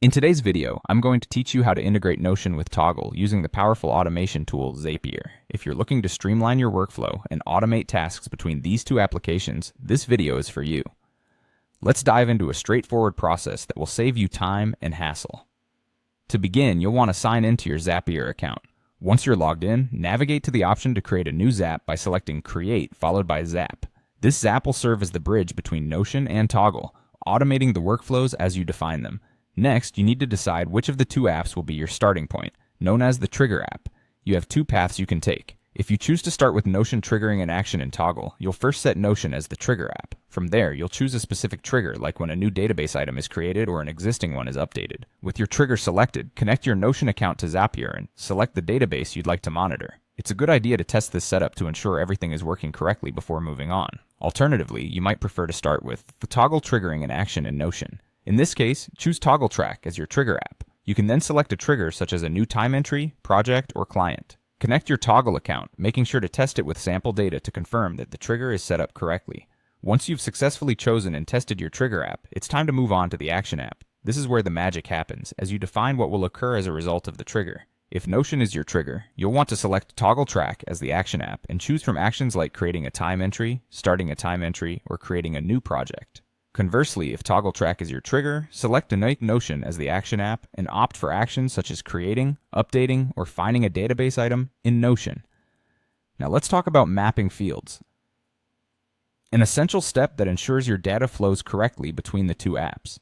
In today's video, I'm going to teach you how to integrate Notion with Toggl using the powerful automation tool Zapier. If you're looking to streamline your workflow and automate tasks between these two applications, this video is for you. Let's dive into a straightforward process that will save you time and hassle. To begin, you'll want to sign into your Zapier account. Once you're logged in, navigate to the option to create a new Zap by selecting Create followed by Zap. This Zap will serve as the bridge between Notion and Toggl, automating the workflows as you define them. Next, you need to decide which of the two apps will be your starting point, known as the Trigger app. You have two paths you can take. If you choose to start with Notion triggering an action in Toggl, you'll first set Notion as the Trigger app. From there, you'll choose a specific trigger, like when a new database item is created or an existing one is updated. With your trigger selected, connect your Notion account to Zapier and select the database you'd like to monitor. It's a good idea to test this setup to ensure everything is working correctly before moving on. Alternatively, you might prefer to start with the Toggl triggering an action in Notion. In this case, choose Toggl Track as your trigger app. You can then select a trigger such as a new time entry, project, or client. Connect your Toggl account, making sure to test it with sample data to confirm that the trigger is set up correctly. Once you've successfully chosen and tested your trigger app, it's time to move on to the action app. This is where the magic happens, as you define what will occur as a result of the trigger. If Notion is your trigger, you'll want to select Toggl Track as the action app and choose from actions like creating a time entry, starting a time entry, or creating a new project. Conversely, if Toggl Track is your trigger, select Notion as the action app and opt for actions such as creating, updating, or finding a database item in Notion. Now let's talk about mapping fields, an essential step that ensures your data flows correctly between the two apps.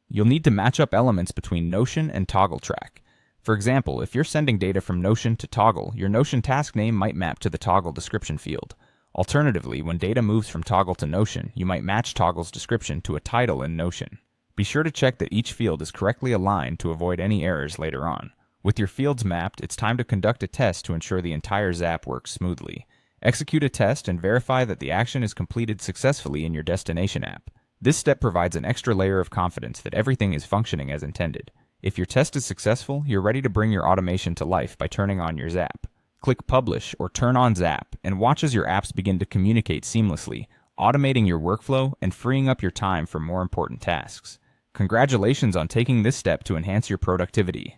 You'll need to match up elements between Notion and Toggl Track. For example, if you're sending data from Notion to Toggl, your Notion task name might map to the Toggl description field. Alternatively, when data moves from Toggl to Notion, you might match Toggl's description to a title in Notion. Be sure to check that each field is correctly aligned to avoid any errors later on. With your fields mapped, it's time to conduct a test to ensure the entire Zap works smoothly. Execute a test and verify that the action is completed successfully in your destination app. This step provides an extra layer of confidence that everything is functioning as intended. If your test is successful, you're ready to bring your automation to life by turning on your Zap. Click Publish or Turn on Zap and watch as your apps begin to communicate seamlessly, automating your workflow and freeing up your time for more important tasks. Congratulations on taking this step to enhance your productivity.